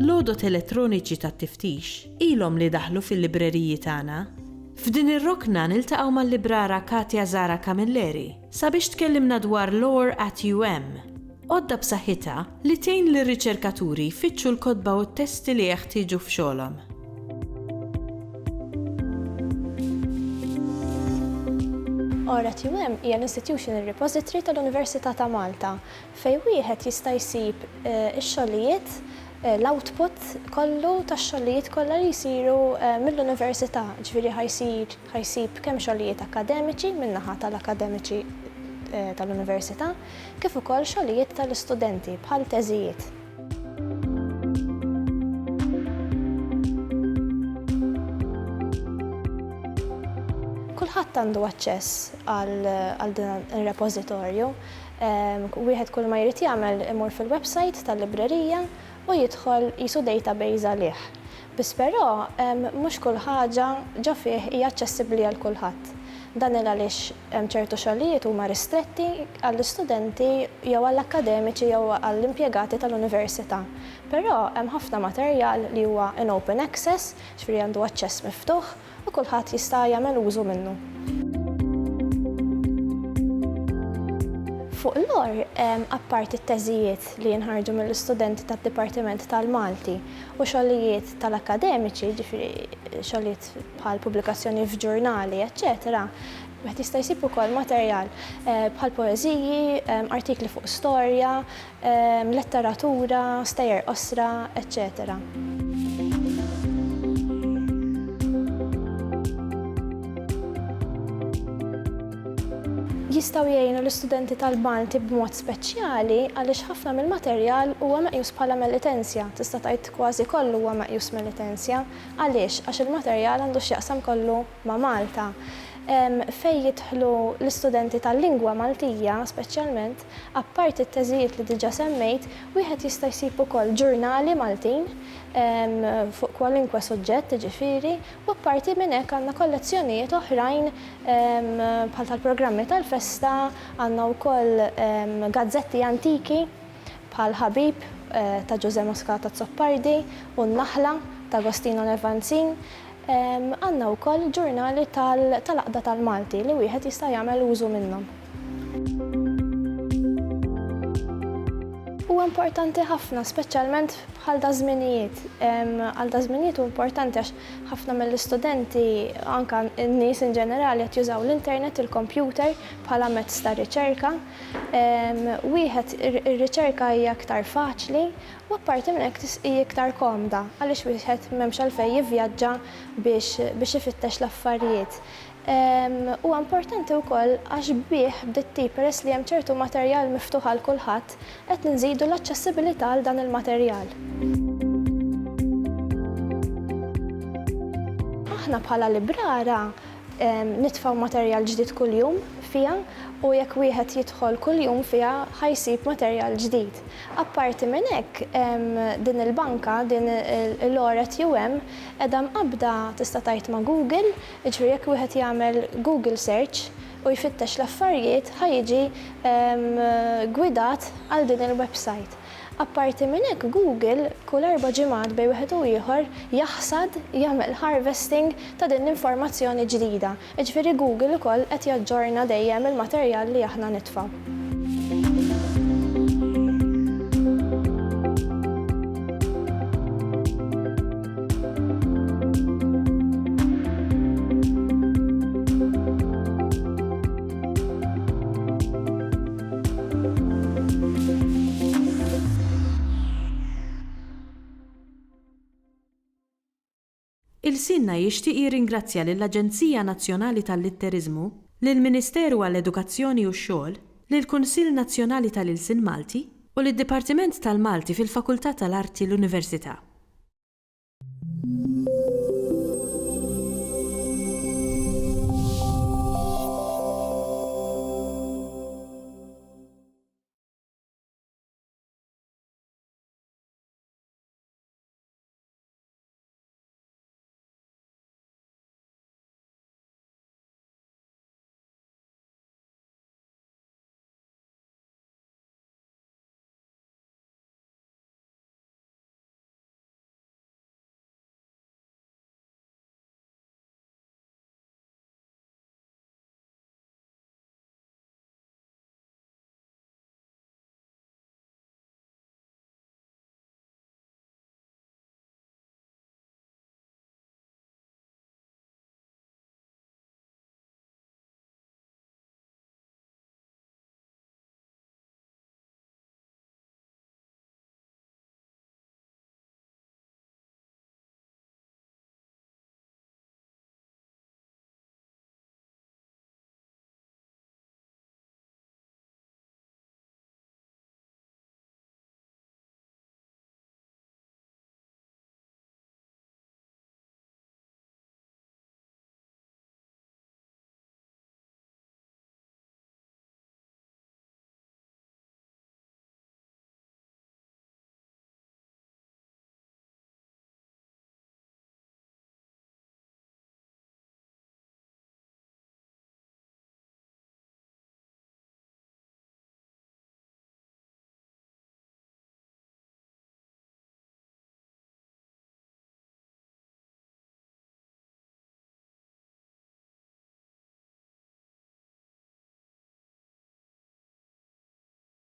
L-għodot elettroniċi tat-tiftix ilhom li daħlu fil-libreriji tagħna. F'din ir-rokna niltaqgħu mal-librara Katja Zara Camilleri sabiex tkellimna dwar Lore@UM, għodda b'saħħitha li tgħin lir-riċerkaturi jfittxu l-kotba u t-testi li jeħtieġu f'xogħolhom. Lore@UM hija l-Institutional Repository tal-Università ta' Malta fejn wieħed jista' jsib ix-xogħlijiet l-output kollu tax-xogħlijiet kollha li jsiru mill-università, ġifieri ħajsib kemm xogħlijiet akademiċi min-naħa tal-akademiċi tal-università kif ukoll xogħlijiet tal-istudenti bħal teżijiet. Kulħadd għandu aċċess għal din ir-repożitorju. Wieħed kull ma jrid jagħmel imur fil-website tal-librerija u jidħol qisu database għalih. Biss però mhux kull ħaġa ġo fih hija aċċessibbli għal kulħadd. Dan għaliex hemm ċertu xogħlijiet huma ristretti għall-istudenti jew għall-akademiċi jew għall-impjegati tal-università. Però hemm ħafna materjal li huwa in open access, ġifieri għandu aċċess miftuħ u kulħadd jista' jagħmel użu minnu. Fuq Lore, apparti t-teżijiet li jinħarġu mill-istudenti tad-Dipartiment tal-Malti u xogħlijiet tal-akademiċi, ġifieri xogħlijiet bħal pubblikazzjoni f'ġurnali, eċċetera, wieħed jista' jsib ukoll materjal bħal poeżiji, artikli fuq storja, letteratura, stejjer qosra, eċċetera. Jistgħu jgħinu l-istudenti tal-Malti b'mod speċjali għaliex ħafna mill-materjal huwa meqjus bħala militenzja, tista' tgħid kważi kollu huwa meqjus militenzja. Għaliex għax il-materjal għandu x'jaqsam kollu ma' Malta. Fejn jidħlu l-istudenti tal-lingwa Maltija speċjalment, apparti t-teżijiet li diġà semmejt, wieħed jista' jsib ukoll ġurnali Maltin fuq kwalinkwe suġġett ġifieri, u apparti minn hekk għandna kollezzjonijiet oħrajn bħal tal-programmi tal-festa, għandna wkoll gazzetti antiki bħal Ħabib ta' Giuseppe Moscata Zoppardi u n-Naħla ta' Agostino Levanzin. Għandna wkoll ġurnali tal-Aqda tal-Malti li wieħed jista' jagħmel użu minnhom. Huwa importanti ħafna, speċjalment bħal da żminijiet. Għal da żminijiet huwa importanti għax ħafna mill-istudenti anke n-nies in ġenerali qed jużaw l-internet, il-kompjuter bħala mezz ta' riċerka. Wieħed ir-riċerka hija aktar faċli u apparti minn hekk hija iktar komda għaliex wieħed m'hemmx għalfejn jivvjaġġa biex ifittex l-affarijiet. Huwa importanti wkoll għax bih b'dit tip peress li hemm ċertu materjal miftuħ għal kulħadd qed nżidu l-aċċessibilità għal dan il-materjal. Aħna bħala librara nitfgħu materjal ġdid kuljum fiha u jekk wieħed jidħol kuljum fiha ħajsib materjal ġdid. Apparti minn hekk din il-banka, din il-Lore@UM qiegħda mqabbda tista' tgħid ma' Google, jiġifieri jekk wieħed jagħmel Google search u jfittex l-affarijiet ħajjiġi gwidat għal din il-website. Apparti minn hekk Google kull 4 ġimgħat bejn wieħed u ieħor jaħsad jagħmel harvesting ta' din l-informazzjoni ġdida. Jiġifieri Google ukoll qed jaġġorna dejjem il-materjal li aħna nitfgħu. Il-Sinna jixtieq jirringrazzja lill-Aġenzija Nazzjonali tal-Litteriżmu, lill-Ministeru għall-Edukazzjoni u x-Xogħol, lill-Kunsill Nazzjonali tal-Ilsien Malti u lid-Dipartiment tal-Malti fil-Fakultà tal-Arti l-Università.